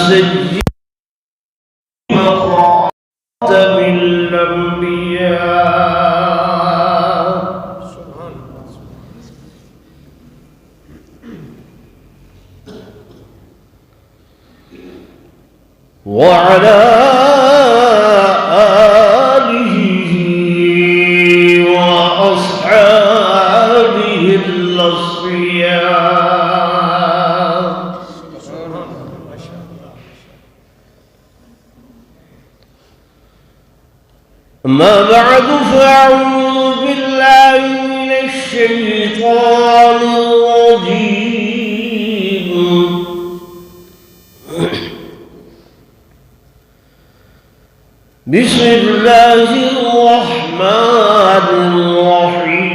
سيد خاتم الأنبياء وعلى آله وأصحابه الأصفياء. أما بعد فأعوذ بالله من الشيطان الرجيم. بسم الله الرحمن الرحيم.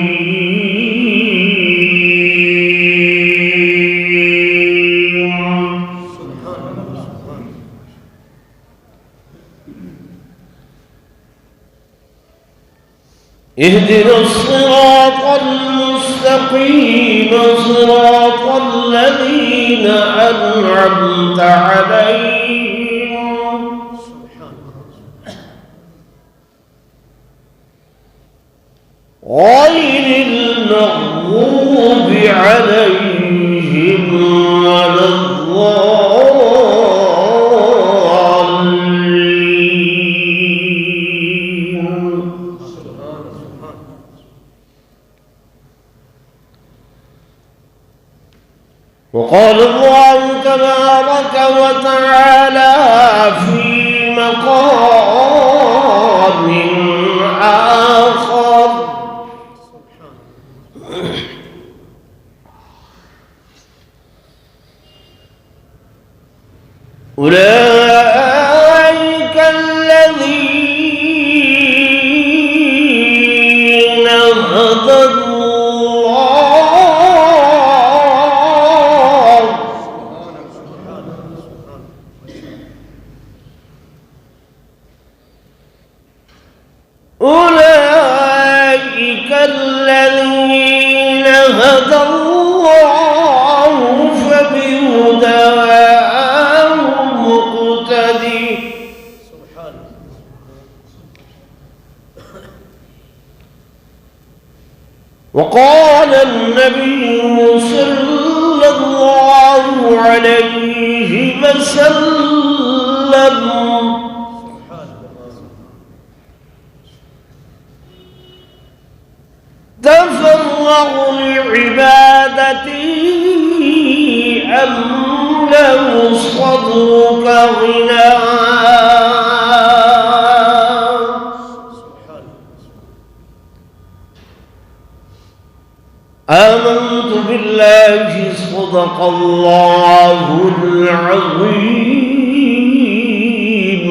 اهدنا الصراط المستقيم صراط الذين أنعمت عليهم غير المغضوب عليهم ولا الضالين. وقال الله تبارك وتعالى في مقام آخر: أولئك الذين هدى الله أولئك الذين هدى الله فبهداه مقتدي. وقال النبي صلى الله عليه وسلم: تفرغ لعبادتي أملأ صدرك غنى. آمنت بالله صدق الله العظيم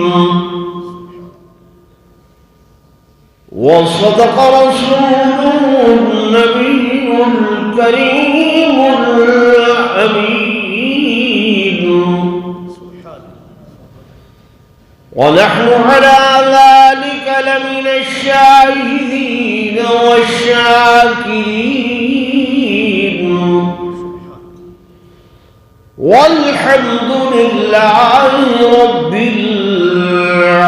وصدق رسوله النبي الكريم الحميد. ونحن على ذلك لمن الشاهدين والشاكرين والحمد لله رب العالمين.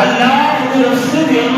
الله يسلم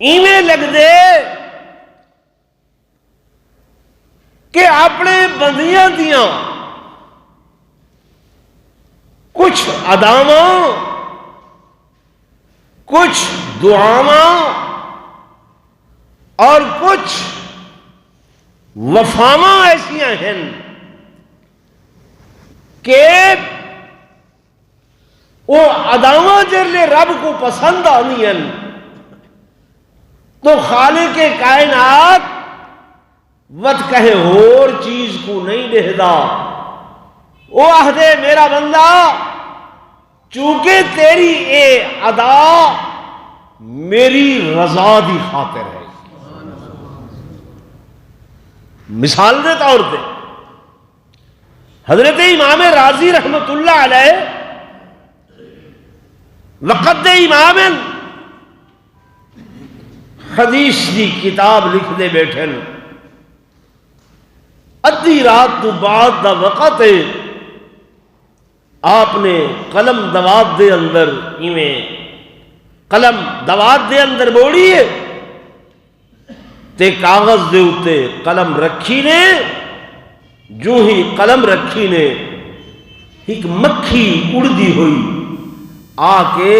ایویں لگ دے کہ اپنے بندیاں دیاں کچھ اداواں کچھ دعاواں اور کچھ وفاواں ایسیاں ہیں کہ وہ اداواں جرلے رب کو پسند آنی ہیں تو خالق کائنات وت کہے اور چیز کو نہیں دہدا وہ آہدے میرا بندہ چونکہ تیری اے ادا میری رضا دی خاطر ہے. مثال دے طور پہ حضرت امام راضی رحمت اللہ علیہ وقت امام حدیث دی کتاب لکھ دے بیٹھے ادھی رات تو بعد دا وقت ہے آپ نے قلم دوات دے اندر ایویں قلم دوات دے اندر موڑی ہے تے کاغذ دے اتے قلم رکھی نے جو ہی قلم رکھی نے ایک مکھی اڑدی ہوئی آ کے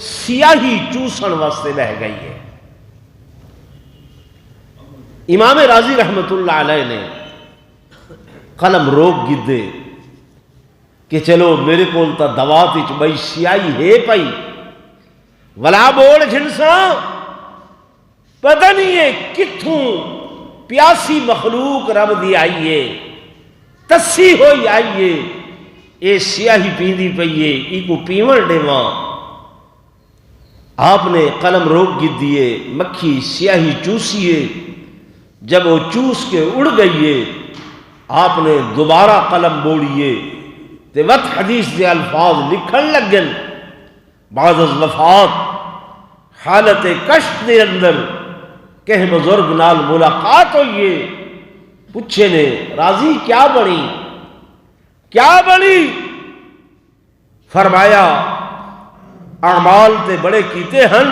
سیاہی چوسن واسطے بہ گئی ہے. امام راضی رحمت اللہ علیہ نے قلم روک گدے کہ چلو میرے کو تا دوات وچ بئی سیاہی ہے پئی ولا بوڑ جھنسا پتہ نہیں ہے کتھوں پیاسی مخلوق رب دی آئیے تسی ہوئی آئیے اے سیاہی پیندی پئیے ای کو پیون ڈیواں. آپ نے قلم روک گدیے مکھی سیاہی چوسیے جب وہ چوس کے اڑ گئیے آپ نے دوبارہ قلم بوڑیے تے وقت حدیث دے الفاظ لکھن لگن بعد از وفات حالت کشف دے اندر کہ بزرگ نال ملاقات ہوئیے پوچھے نے راضی کیا بڑی فرمایا اعمال تے بڑے کیتے ہن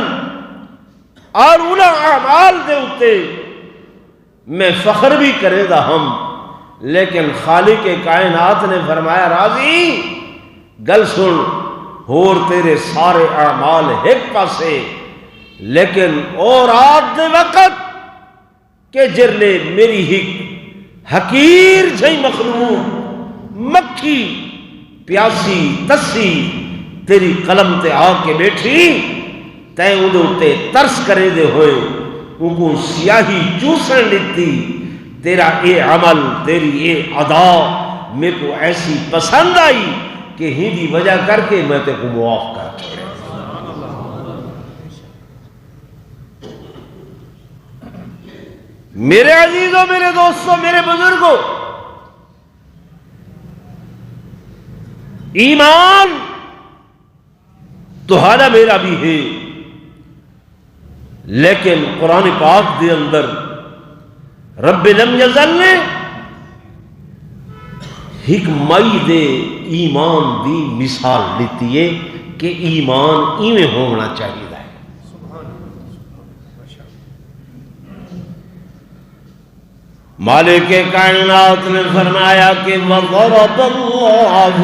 اور انہاں اعمال دے اتے میں فخر بھی کرے دا ہم لیکن خالق کائنات نے فرمایا راضی گل سن اور تیرے سارے اعمال ایک پاسے لیکن اور رات دے وقت کہ جرلے میری ہک حقیر جئی مخلوق مکھی پیاسی تسی تیری قلم تے آ کے بیٹھی تے اندے تے ترس کرے دے ہوئے ان کو سیاہی چوسن لیتی تیرا اے عمل تیری اے ادا میرے کو ایسی پسند آئی کہ ہی دی وجہ کر کے میں تے کو معاف کر چھوڑے. میرے عزیزوں میرے دوستوں میرے بزرگوں ایمان تمہارا میرا بھی ہے لیکن قرآن پاک دے اندر رب لم یزل نے حکمائی دے ایمان دی مثال لیتی ہے کہ ایمان ایویں ہونا چاہیے. مالک کائنات نے فرمایا کہ وَضَرَبَ اللَّهُ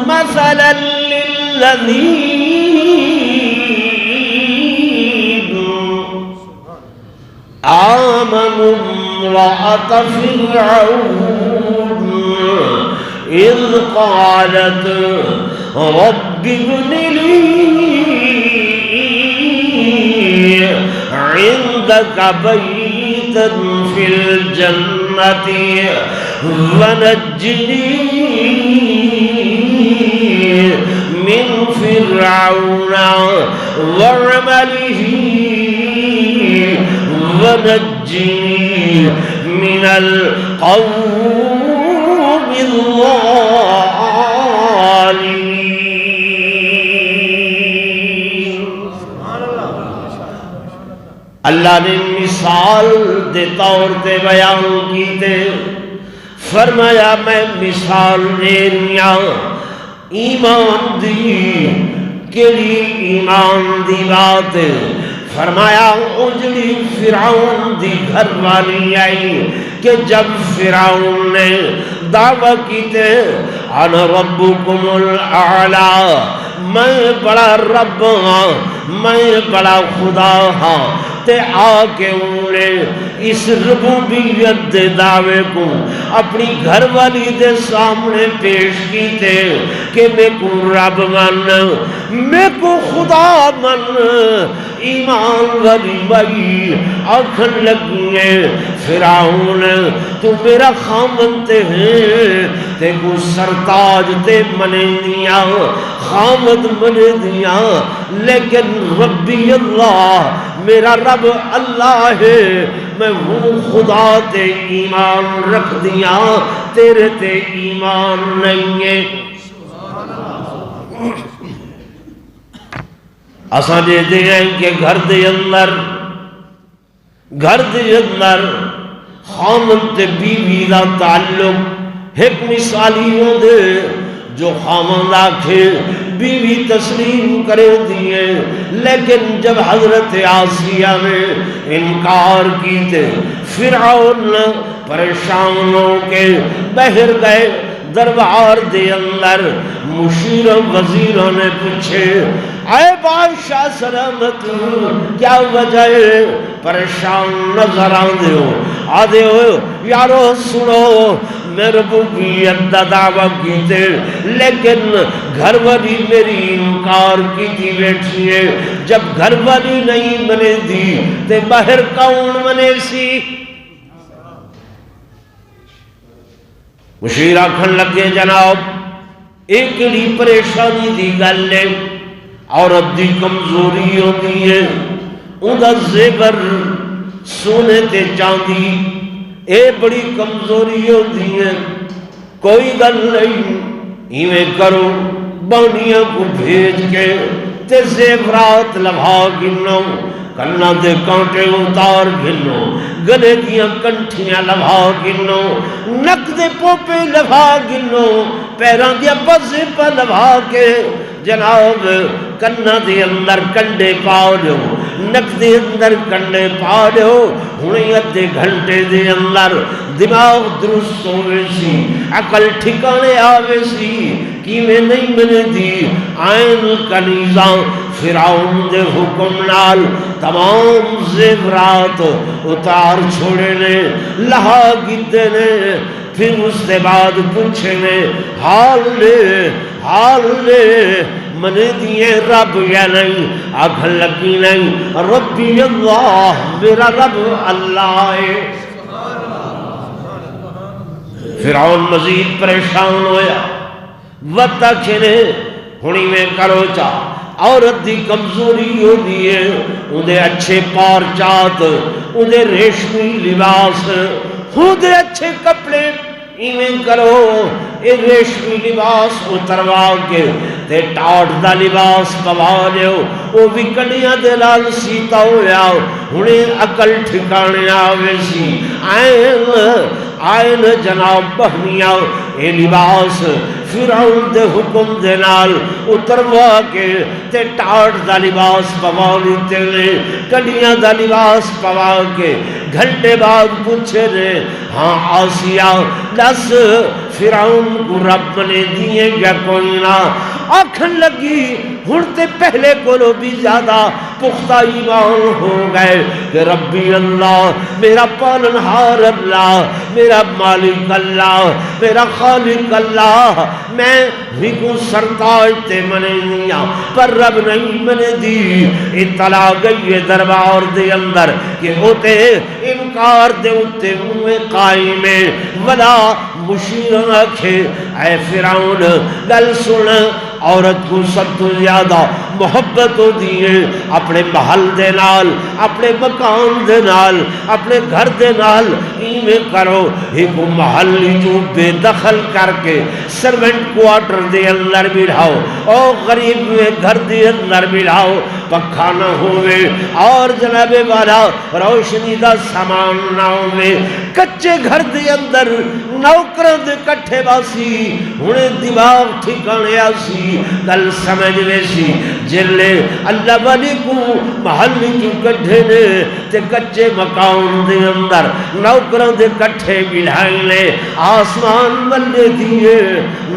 مَثَلًا لِلَّذِينَ آمَنُوا امْرَأَتَ فِرْعَوْنَ إِذْ قَالَتْ رَبِّ ابْنِ لِي عندك بيتا في الجنة ونجني من فرعون وعمله ونجني من القوم الظالمين. اللہ نے مثال دے طور تے بیان کی تے فرمایا میں مثال دینیا ایمان دی کیڑی ایمان دی بات فرمایا اجڑی فرعون دی گھر والی آئی کہ جب فرعون نے دعویٰ کیتے انا ربکم الاعلی میں بڑا رب ہاں میں بڑا خدا ہاں تے آ کے انہیں اس ربوبیت دے دعوے کو اپنی گھر والی دے سامنے پیش کیتے کہ میں کو رب من میں کو خدا من ایمان والی بھائی آنکھن لگی ہے فرعون تو میرا خامن تے ہیں تے کو سرتاج تے منے دیا خامد منے دیا لیکن ربی اللہ میرا رب اللہ ہے میں ہوں خدا تے ایمان رکھ دیا تیرے تے ایمان نہیں ہے اساں دے ہیں کہ گھر دے اندر خامن تے بیوی دا تعلق ایک مثالی ہوں دے جو خامن آکھے بیوی تسلیم کرے دیئے لیکن جب حضرت آسیہ نے انکار کی تھے فرعون پریشان ہو کے بہر گئے دربار دے اندر مشیر وزیروں نے پوچھے اے بادشاہ سلامت کیا وجہ ہے پریشان نظر آدھے ہو یارو سنو میں ربوبیت دا دعویٰ کیتے لیکن گھر والی میری انکار کی تھی بیٹھی ہے جب گھر والی نہیں منے دی تے باہر کون منے سی مشیر آکھن لگے جناب ایک لی پریشانی دی گل ہے عورت دی کمزوری ہوتی ہے اندھا زیور سونے تے چاندی اے بڑی کمزوری ہوتی ہے کوئی گل نہیں ایویں کرو بانیاں کو بھیج کے تے زیورات لبھا گنو کنا دے کانٹے اتار گنو گلے دیاں کنٹھیاں لبھا گنو نک دے پوپے لبھا گنو پیران دیا بزے پا لبھا کے جناب کنا دے اندر کنڈے پاؤ جو نک دے اندر کنڈے پاؤ جو ہونی ادھے گھنٹے دے اندر دماغ درست ہوئے سی عقل ٹھکانے آوے سی کی میں نہیں منے دی آئین کنیزاں فرعون دے حکم نال تمام زیورات اتار چھوڑے نے لہا گدے نے پھر اس دے بعد پوچھے نے حال لے منے دیئے رب یا نہیں آگھن لگی نہیں ربی اللہ میرا رب اللہ ہے فرعون مزید پریشان ہویا وطا کھنے ہونی میں کرو چاہ عورت دی کمزوری ہو دیئے اندھے اچھے پارچات اندھے ریشمی لباس اندھے اچھے کپڑے ایمیں کرو اے ریشمی لباس اتروا کے تے ٹاٹ دا لباس پوا لیو او بھی کڑیاں دے لال سیتا ہویا انہیں عقل ٹھکانے آوے سی آئین جناب بہنیاں اے لباس فرعون دے حکم دے نال اتروا کے تے ٹاٹ دا لباس پوا لیتے نے کڑیاں دا لباس پوا کے گھنٹے بعد پوچھے نے ہاں آسیہ دس فرعون کو رب نے دیئے گا کوئی نہ آنکھن لگی ہڑتے پہلے کولو بھی زیادہ پختہ ایمان ہو گئے کہ ربی اللہ میرا پالنہار اللہ میرا مالک اللہ میرا خالق اللہ میں بھی کو سرتاج تے منے دیا پر رب نہیں منے دی اطلاع گئی دربار دے اندر کہ ہوتے انکار دے ہوتے ہوئے قائمیں ولا مشیر آکھے اے فرعون گل سن عورت کو سب تو زیادہ محبت ہوتی ہے اپنے محل دے نال، اپنے مکان دے نال، اپنے گھر دے نال ایویں کرو ایک محل جو بے دخل کر کے سرونٹ کوارٹر دے اندر بٹھاؤ، او غریب میں گھر دے اندر بٹھاؤ، پکھا نہ ہوئے اور جناب والا روشنی دا سامان نہ ہوئے، کچے گھر دے اندر نوکروں دے کٹھے باسی ہونے دماغ ٹھکانے آسی کل سمجھ ویسی جلے اللہ والی کو محلی کی کٹھے نے تے کچے مکان دے اندر نوکروں دے کٹھے بلھائیں لے آسمان بلے دیئے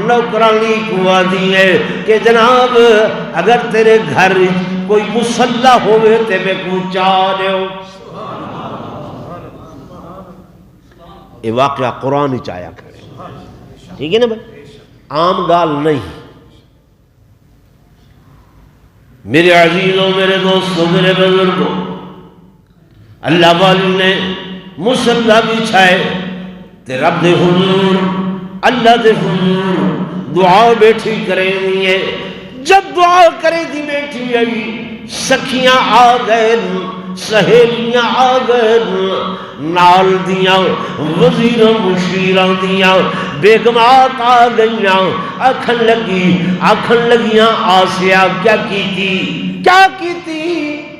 نوکرانی کو دیئے کہ جناب اگر تیرے گھر کوئی مسلح ہوئے تے میں کو چاہ رہے ہو۔ یہ واقعہ قرآن ہی چاہیا کرے، ٹھیک ہے نا بھائی، عام گال نہیں۔ میرے عزیزوں، میرے دوستوں، میرے بزرگوں، اللہ والی نے مسلح بچھائے تے رب دے حضور، اللہ دے حضور دعا بیٹھی کریں دیئے، جب دعا کریں دی بیٹھی آئی سکھیاں آ گئے، سہیلیاں آ گئے، نال دیاں وزیر مشیران دیاں بیگمات آ گئیاں، آکھن لگیاں آسیہ کیا کیتی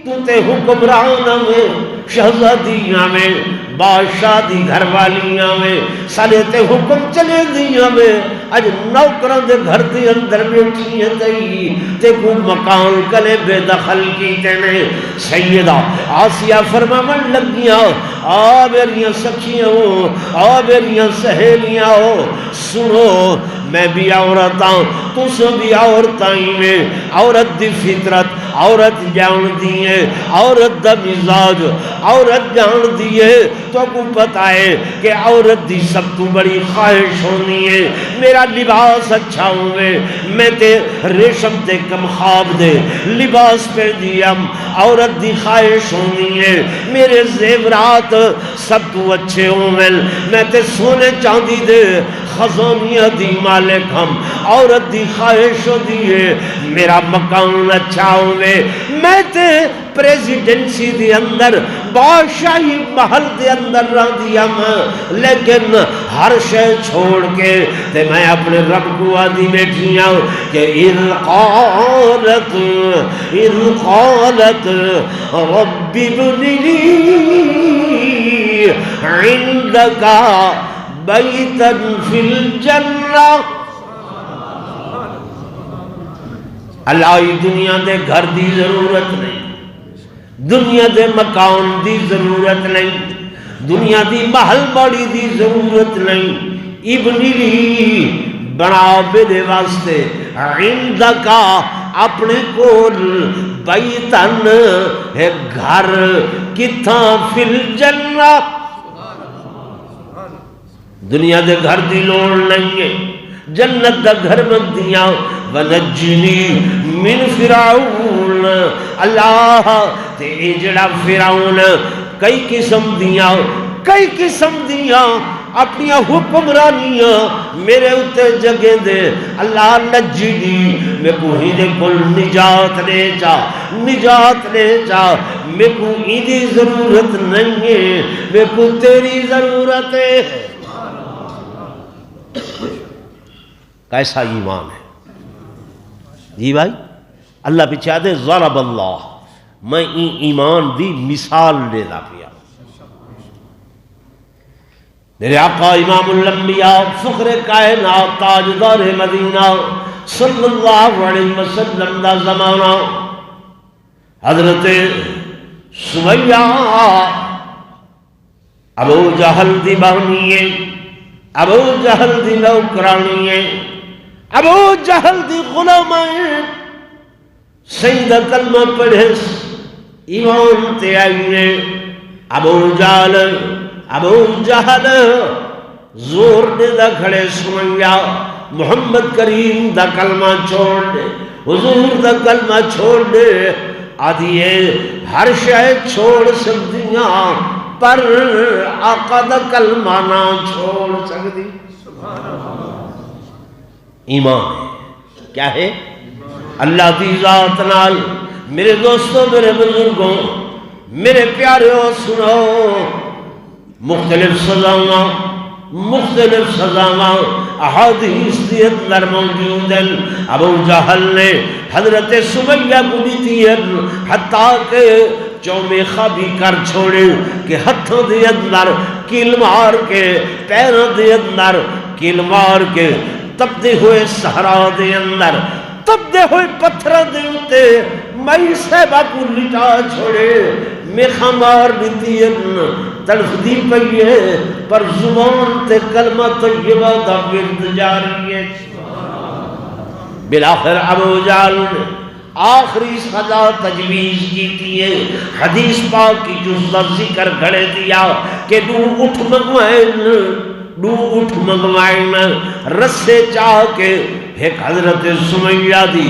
تو تے حکمرانہ میں شہزادیاں میں بادشاہ دی گھر والیاں میں سالے تے حکم چلے دیاں میں اج نوکران دے گھر دے اندر بیٹھی ہیں تے کو مکان کلے بے دخل کی تینے سیدہ آسیہ فرماون لگیاں، آ میریاں سکھیاں ہو، آ میریاں سہیلیاں ہو، سنو میں بھی عورتاں تُسو بھی عورتائیں میں، عورت دی فطرت عورت جان دیئے، عورت دا مزاج عورت جان دیئے، تو کو پتہ ہے کہ عورت دی سب تو بڑی خواہش ہونی ہے میرا لباس اچھا ہوئے، میں تے ریشم تے کم خواب دے لباس پہ دیم، عورت دی خواہش ہونی ہے میرے زیورات سب تو اچھے ہوئے، میں تے سونے چاندی دے خزانیہ دی مالک ہم، عورت دی خواہش دیئے میرا مکان اچھا ہوئے، میں تے پریزیڈنسی دی اندر بادشاہی محل دے اندر رہ دیا لیکن ہر شے چھوڑ کے تے میں اپنے رب کو آدھی بیٹھی ہوں کہ اِذْ قالت رب ابن لی عندك بیتا فی الجنہ۔ اللہ دنیا دے گھر دی ضرورت نہیں، دنیا دے مکان دی ضرورت نہیں، دنیا دی محل باڑی دی ضرورت نہیں، ابن لی بنا میرے واسطے عندکا اپنے کول بیتن ہے گھر کتھاں فی الجنہ، دنیا دے گھر دی لوڑ نہیں ہے، جنت دا گھر بن دیا، وَنَجِّنِي مِن فِرَعُونَ، اللہ تے جڑا فرعون کئی قسم دیاں اپنی حکمرانیاں میرے اتے جگہ دے، اللہ نجنی میں کو ہی دے کل نجات لے جا، میں کو ہی دی ضرورت نہیں ہے، میں کو تیری ضرورت ہے۔ کیسا ایمان ہے جی بھائی، اللہ پچھا دے ضرب اللہ، میں ایمان دی مثال دے دا پیا۔ میرے آقا امام الانبیاء فخر کائنات تاجدار مدینہ صلی اللہ علیہ وسلم دا زمانہ حضرت سمیہ ابو جہل دی بہنی ہے، ابو جہل دی نوکرانی ہے، ابو جہل دی غلام ہے، سیدہ کلمہ پڑھس ایمان تے آئیے، ابو جہل زور دے دا کھڑے سمیہ محمد کریم دا کلمہ چھوڑ دے، حضور دا کلمہ چھوڑ دے، آدھیے ہر شاید چھوڑ سکتیاں پر آقا دا کلمہ نہ چھوڑ سکتی۔ ایمان کیا ہے؟ اللہ دی ذات نال میرے دوستوں، میرے بزرگوں، میرے پیاروں، سنو، مختلف سزاواں احادیث دی اندر موجود ہیں۔ ابو جہل نے حضرت سمیہ کو دیتی ہے، حتیٰ کہ چومیخا بھی کر چھوڑے کہ ہتھوں دے اندر کیل مار کے، پیروں دے اندر کیل مار کے، تپتے ہوئے صحرا دے اندر، تپتے ہوئے پتھروں دے اتے مائی صاحبہ کو لٹا چھوڑے، میخا مار دیتی ہے، تڑف دی پئی ہے، پر زبان تے کلمہ طیبہ دا ورد جاری ہے۔ بالآخر ابو جہل نے آخری سزا تجویز کی ہے، حدیث پاک کی جز ذکر کھڑے دیا کہ دو اٹھ منگوائن رسے چاہ کے ایک حضرت سمیہ دی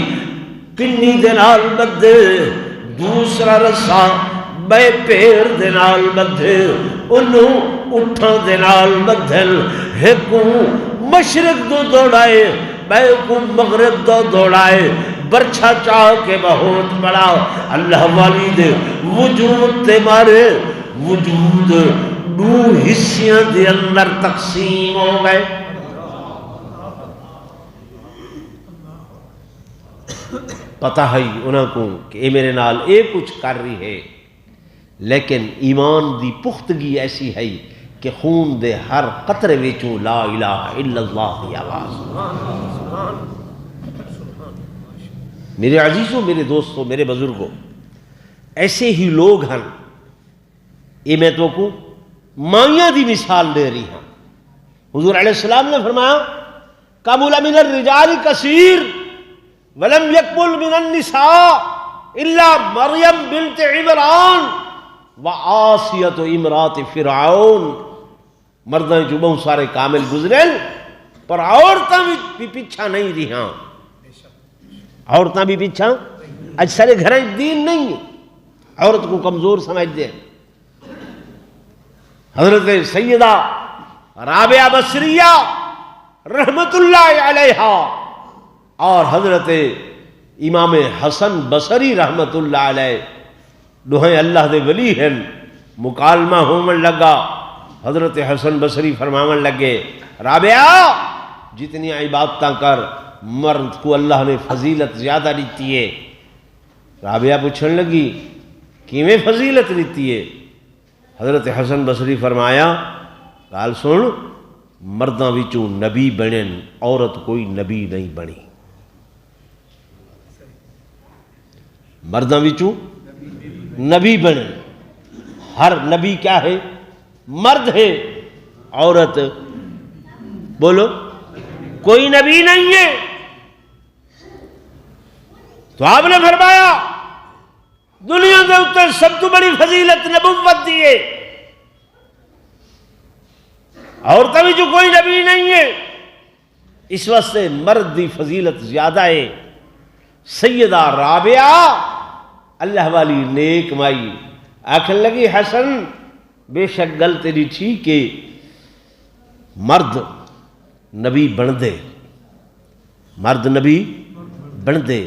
پنی دے نال بدھے، دوسرا رسا بے پیر دے نال بدھے، انہوں اٹھاں دے نال بدھل، ایک مشرق دو دوڑائے، بے کو مغرب دو دوڑائے، برچھا چاہ کے بہت بڑا اللہ والی دے وجود تے مارے، وجود دو حصیاں دے اندر تقسیم ہو گئے۔ پتہ ہے انہاں کو کہ اے میرے نال اے کچھ کر رہی ہے، لیکن ایمان دی پختگی ایسی ہے کہ خون دے ہر قطرے وچوں لا الہ الا اللہ دی آواز۔ میرے عزیزوں، میرے دوستوں، میرے بزرگوں، ایسے ہی لوگ ہیں۔ یہ میں تو کو مائیاں دی مثال دے رہی ہوں۔ حضور علیہ السلام نے فرمایا قبل من الرجال کثیر ولم یقبل من النساء الا مریم بنت عمران وآسیۃ امرات فرعون۔ مرداں جو بہت سارے کامل گزرے پر عورتاں بھی پیچھا نہیں رہی ہاں، عورتاں بھی پیچھا، اج سارے گھریں دین نہیں ہے، عورت کو کمزور سمجھ دے۔ حضرت سیدہ رابعہ بصریہ رحمت اللہ علیہا اور حضرت امام حسن بصری رحمت اللہ علیہ دوہیں اللہ دے ولی ہیں، مکالمہ ہومن لگا۔ حضرت حسن بصری فرماون لگے رابعہ جتنی عبادتاں کر، مرد کو اللہ نے فضیلت زیادہ دیتی ہے۔ رابعہ پوچھنے لگی کیویں فضیلت دیتی ہے؟ حضرت حسن بصری فرمایا گال سن، مرداں وچوں نبی بنے، عورت کوئی نبی نہیں بنی۔ مرداں وچوں نبی بنے، ہر نبی کیا ہے؟ مرد ہے، عورت بولو کوئی نبی نہیں ہے۔ تو آپ نے فرمایا دنیا کے اوپر سب تو بڑی فضیلت نبوت دی ہے، عورتوں میں جو کوئی نبی نہیں ہے، اس واسطے مرد دی فضیلت زیادہ ہے۔ سیدہ رابعہ اللہ والی نیک مائی آکھن لگی حسن بے شک گل تیری ٹھیک ہے، مرد نبی بن دے، مرد نبی بن دے،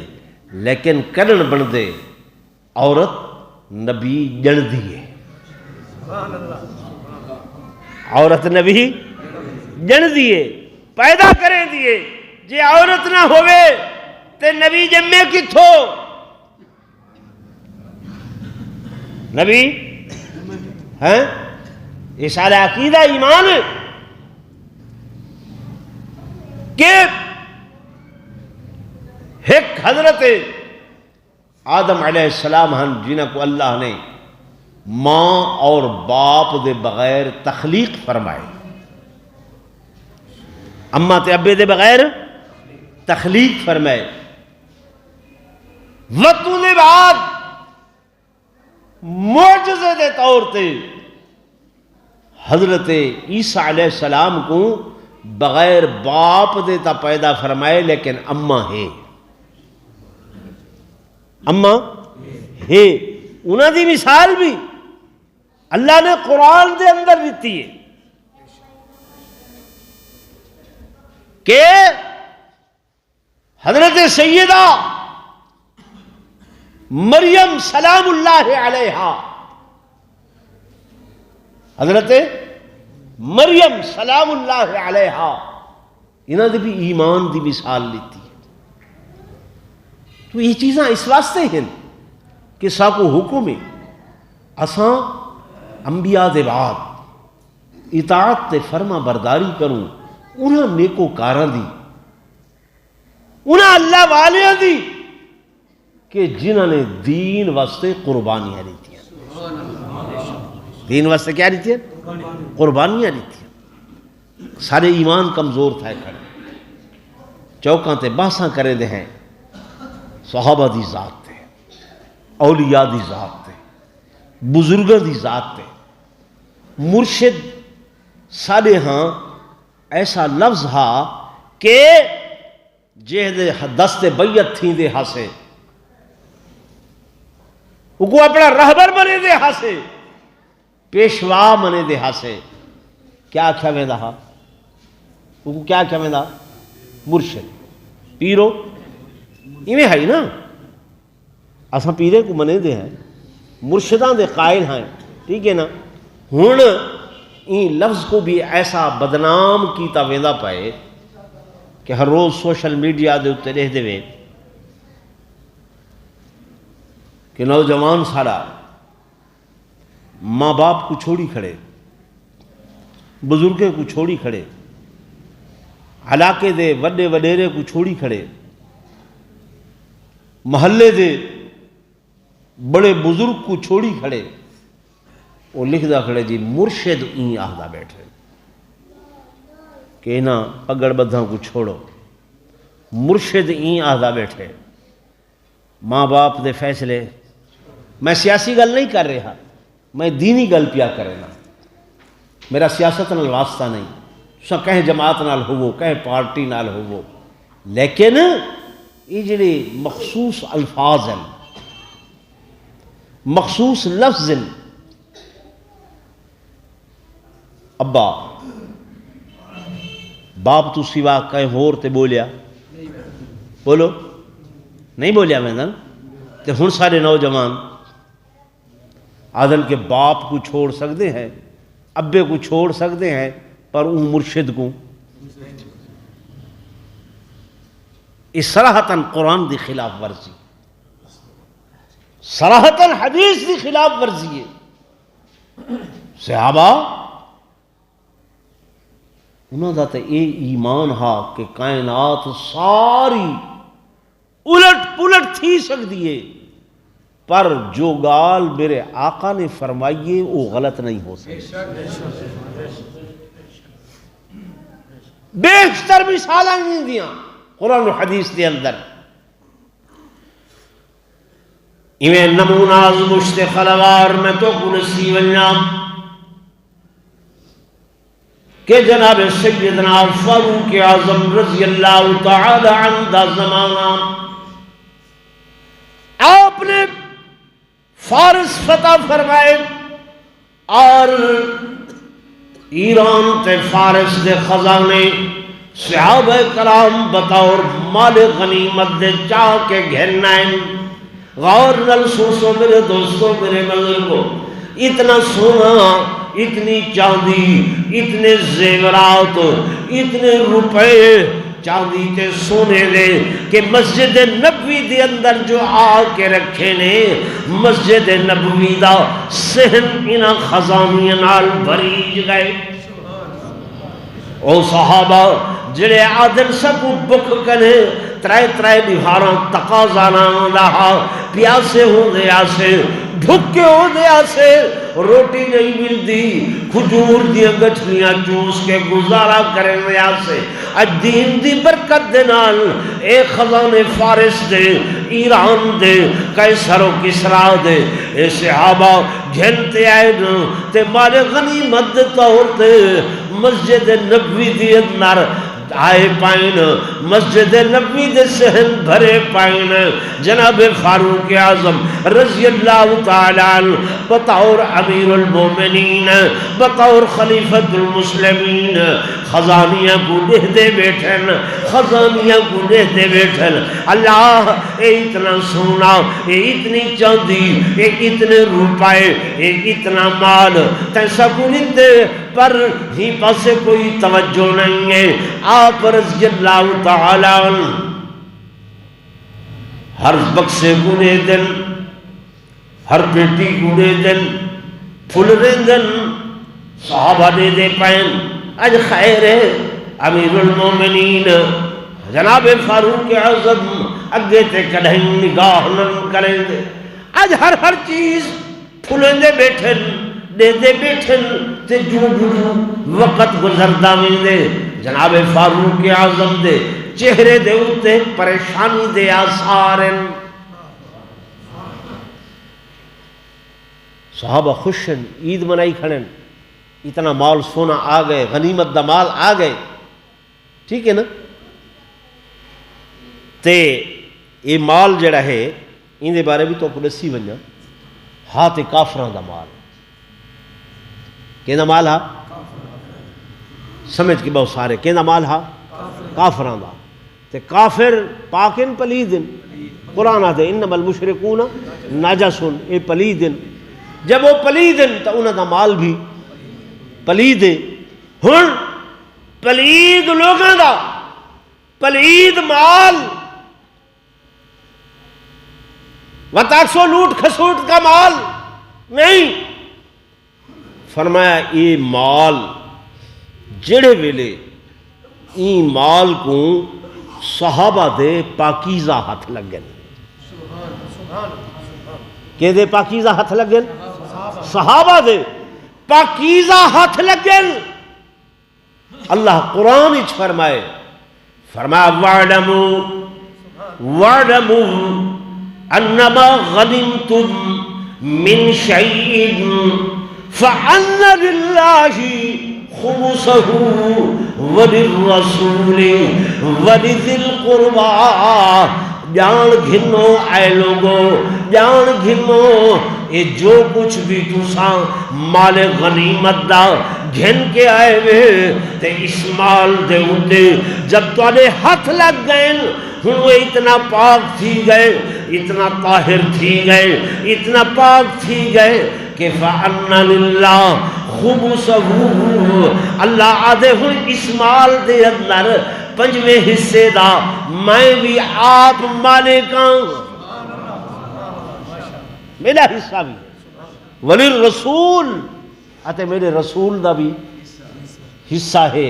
لیکن کرن بن دے، عورت نبی جن دیے، عورت نبی جن دیے، پیدا کریں دیے۔ جے عورت نہ ہوئے تے نبی جمے کتھو؟ نبی ہیں یہ سارا عقیدہ ایمان ہے کہ ایک حضرت آدم علیہ السلام ہیں جنہوں کو اللہ نے ماں اور باپ دے بغیر تخلیق فرمائے، اماں تے ابے دے بغیر تخلیق فرمائے۔ وقتوں دے بعد معجزے دے طور تے حضرت عیسیٰ علیہ السلام کو بغیر باپ دے تا پیدا فرمائے، لیکن اماں ہے، اماں ہے۔ انہاں دی مثال بھی اللہ نے قرآن دے اندر دیتی ہے کہ حضرت سیدہ مریم سلام اللہ علیہا، حضرت مریم سلام اللہ علیہا، انہوں نے بھی ایمان دی مثال لیتی ہے۔ تو یہ چیزاں اس واسطے ہیں کہ ساکو حکم ہے اساں انبیاء دے بعد اطاعت تے فرما برداری کروں انہاں نیکوکاراں دی، انہاں اللہ والیاں دی کہ جنہوں نے دین واسطے قربانیاں دیتی ہیں۔ دین واسطے کیا دیتی ہیں؟ قربانیاں دیتی ہیں۔ سارے ایمان کمزور تھا کھڑے، چوکاں تے بحثاں کرے دے ہیں صحابہ دی ذات تے، اولیاء دی ذات تے، بزرگاں دی ذات تے۔ مرشد سارے ہاں ایسا لفظ ہا کہ جہ دے دست بیعت تھی دے ہاسے وہ اپنا رہبر بنے دے ہاسے، پیشوا بنے دے ہاسے، کیا آکھیا ویندا ہا؟ وہ کیا آکھیا ویندا؟ مرشد، پیرو ایویں ہے نا، اساں پیرے کو منے دے ہیں، مرشداں دے قائل ہیں، ٹھیک ہے نا۔ ہن این لفظ کو بھی ایسا بدنام کیتا ویندا پائے کہ ہر روز سوشل میڈیا دے اتنے رہ دے وے کہ نوجوان سارا ماں باپ کو چھوڑی کھڑے، بزرگے کو چھوڑی کھڑے، علاقے دے وڈے وڈیرے کو چھوڑی کھڑے، محلے دے بڑے بزرگ کو چھوڑی کھڑے، وہ لکھ دا کھڑے جی مرشد این آہدہ بیٹھے کہ نا پگڑ بدھاں کو چھوڑو، مرشد این آہدہ بیٹھے، ماں باپ دے فیصلے۔ میں سیاسی گل نہیں کر رہا، میں دینی گل پیا کرنا، میرا سیاست نال واسطہ نہیں، سا کہیں جماعت نال ہوو کہیں پارٹی نال ہوو، لیکن یہ جڑے مخصوص الفاظ ہیں، مخصوص لفظ ہیں، ابا باپ تو سوا کہیں ہور تے بولیا، بولو نہیں بولیا میں نا، تے ہن سارے نوجوان آدھن کے باپ کو چھوڑ سکتے ہیں، ابے کو چھوڑ سکتے ہیں، پر ان مرشد کو اس صراحتاً قرآن دی خلاف ورزی، صراحتاً حدیث دی خلاف ورزی ہے۔ صحابہ انہوں دا تے اے ایمان ہا کہ کائنات ساری الٹ پلٹ تھی سکتی ہے، پر جو گال میرے آقا نے فرمائیے وہ غلط نہیں ہو سکتی۔ بیشتر مثالاں نہیں دیاں قرآن و حدیث دے اندر، ایویں نموناز مشتخلوار میں تو کنسی ونیام کہ جناب سیدنا فاروق اعظم رضی اللہ تعالی عنہ دا زمانہ آپ نے فارس فتح فرمائے اور ایران تے فارس دے خزانے صحابہ کرام بطور مال غنیمت دے چاہ کے گھرنائیں۔ غور نل سوسو میرے دوستوں میرے بزرگوں، اتنا سونا، اتنی چاندی، اتنے زیورات، اتنے روپے چاندی تے سونے دے کہ مسجد نبوی دے اندر جو آ کے رکھے نے، مسجد نبوی دا صحن انہاں خزانیاں نال بھریج گئے۔ او صحابہ جڑے آدن سکو بک کنے ترائے ترائے نہاراں تقاضا نہ رہا، پیاسے ہوں دے آسے، بھکے ہوں دے آسے، روٹی نہیں ملتی، کھجور دیا گٹھنیاں چوس کے گزارا کریں دے آسے۔ اج دین دی برکت دے نال اے خزانے فارس دے، ایران دے، قیصر و کسرا دے، اے صحابہ گھنتے آئے تے مال غنیمت دے طور تے مسجد نبوی دی اندر آئے پائن مسجد نبوی دے صحن بھرے پائن جناب فاروق اعظم رضی اللہ تعالیٰ عنہ بطور امیر المومنین بطور خلیفۃ المسلمین خزانیاں کو دے بیٹھن خزانیاں کو دے بیٹھن اللہ اے اتنا سونا اے اتنی چاندی اے اتنے روپے اے اتنا مال تیسا کو نہیں دے پر ہی پاسے کوئی توجہ نہیں ہے آپ رضی اللہ تعالیٰ عنہ ہر بکسے گنے دن ہر پیٹی گنے دن پھل دن صحابہ دے پائن اج خیر ہے امیر المومنین جناب فاروق اعظم اگے تے کڑھیں نگاہ نن کریں دے اج ہر چیز پھلیں دے بیٹھن دے بیٹھن تے جو وقت گزردہ میں دے جناب فاروق اعظم دے چہرے دے اتے پریشانی دے آثارن صحابہ خوشن عید منائی کھڑن اتنا مال سونا آ گئے غنیمت دا مال آ گئے ٹھیک ہے نا تے یہ مال جڑا ہے ان دے بارے بھی تو دسی ونجا ہاں تے کافران دا مال کہ مال ہا سمجھ کے بہت سارے کہ مال ہا کافران دا تے کافر پاکن پلیدن قرآن آتے انما المشرکون نجسن اے پلیدن جب وہ پلیدن تو انہاں دا مال بھی پلید ہے ہن پلید لوگوں دا پلید مال وطاقسو لوٹ کھسوٹ کا مال نہیں فرمایا یہ مال جڑے ویلے این مال کو صحابہ دے پاکیزہ ہاتھ لگن کہ دے پاکیزہ ہاتھ لگن صحابہ دے پاکیزہ ہاتھ لگن اللہ قرآن اچھ فرمائے وَعْلَمُوا أَنَّمَا غَنِمْتُم مِّن شَيْءٍ فَأَنَّ لِلَّهِ خُمُسَهُ وَلِلرَّسُولِ وَلِذِي الْقُرْبَى جان گھنو اے لوگو جان گھنو یہ جو کچھ بھی تساں مال غنیمت دا گھن کے آئے ہوئے تے اس مال دے ہوتے جب تواڈے ہاتھ لگ گئے ہن وہ اتنا پاک تھی گئے اتنا طاہر تھی گئے اتنا پاک تھی گئے کہ فَأَنَّ لِلَّهِ خُمُسَهُ اللہ آدھے ہن اس مال دے اندر پنجویں حصے دا میں بھی آپ مالکاں میرا حصہ بھی وَلِلرَّسُولِ آتے میرے رسول دا بھی حصہ ہے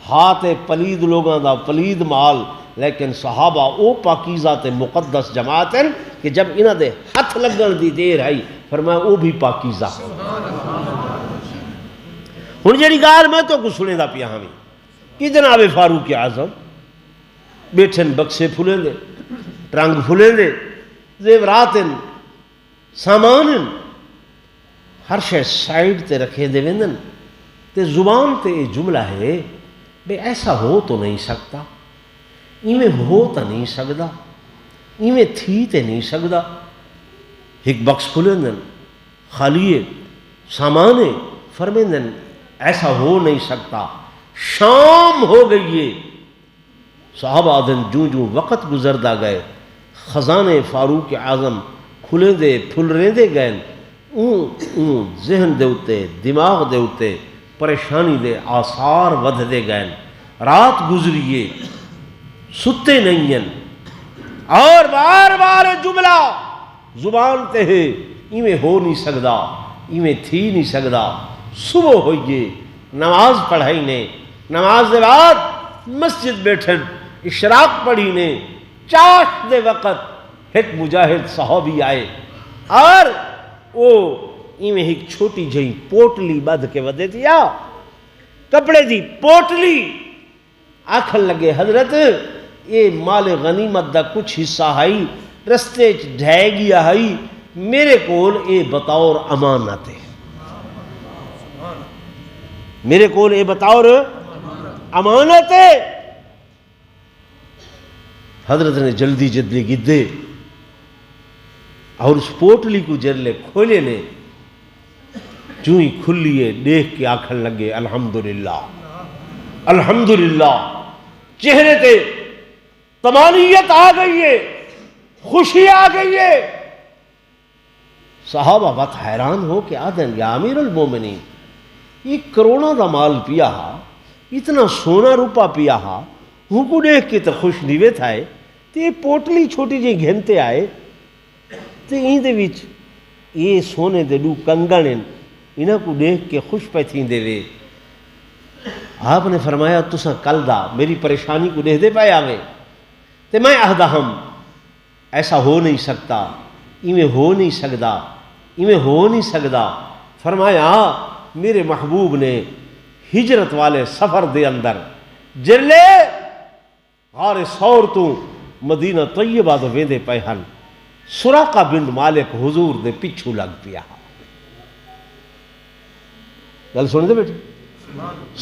ہاتھ پلید لوگاں دا پلید مال لیکن صحابہ او پاکیزہ تے مقدس جماعت ہیں کہ جب انہاں دے ہاتھ لگن دی دیر آئی فرمایا او بھی پاکیزہ ہن جڑی گال میں تو کچھ سنے دا پیا ہمیں کہ جناب فاروق اعظم بیٹھن بکسے پھولیں دے ٹرنگ پھولیں دے زیوراتن سامانن ہر شے سائیڈ تے رکھے دے ویندن تے زبان تے جملہ ہے بے ایسا ہو تو نہیں سکتا ایویں ہو تو نہیں سکتا ایویں تھی تے نہیں سکتا ایک بکس کھلیں دن خالیے سامانے فرمیں دن ایسا ہو نہیں سکتا شام ہو گئی ہے صحابہ دن جو وقت گزردہ گئے خزانے فاروق اعظم کھلے دے پھل رہے دے گئے ذہن دے اتے دماغ دے اتے پریشانی دے آثار ودھ دے گئے رات گزریے ستے نہیں ہیں اور بار بار جملہ زبان تے ہے ایویں ہو نہیں سکدا ایویں تھی نہیں سکدا صبح ہوئیے نماز پڑھائی نے نماز دے بعد مسجد بیٹھن اشراق پڑھی نے چاش دے وقت ایک مجاہد صحابی آئے اور وہ ایویں ایک چھوٹی جہی پوٹلی بدھ کے ودے دیا کپڑے دی پوٹلی آکھن لگے حضرت یہ مال غنیمت دا کچھ حصہ ہائی رستے ڈھائے گیا ہائی میرے کول اے بطور امانت ہے میرے کول اے بطور امانت ہے حضرت نے جلدی جلدی گدے اور اس پوٹلی کو جرلے کھولے نے جو ہی کھلیے دیکھ کے آکھن لگے الحمدللہ الحمدللہ، چہرے تے طمانینت آ گئی ہے، خوشی آ گئی ہے۔ صحابہ بات حیران ہو کہ آدھن یا امیر المومنین یہ کروڑوں دا مال پیا ہا، اتنا سونا روپا پیا ہا، ہوں کو دیکھ کے تو خوش نیوے تھائے تو یہ پوٹلی چھوٹی جی گھنتے آئے تو این دے وچ یہ سونے دے دو کنگن انہاں کو دیکھ کے خوش پہ تھیں دے وے۔ آپ نے فرمایا تساں کل دا میری پریشانی کو دیکھ دے پائے آوے تو میں آہدہ ہم ایسا ہو نہیں سکتا، ایویں ہو نہیں سکتا، ایویں ہو نہیں سکتا۔ فرمایا میرے محبوب نے ہجرت والے سفر دے اندر جرلے غار سور تو مدینہ طیبہ دے ویندے پئے ہن، سراقہ بن مالک حضور دے پچھو لگ پیا۔ گل سن دے بیٹے،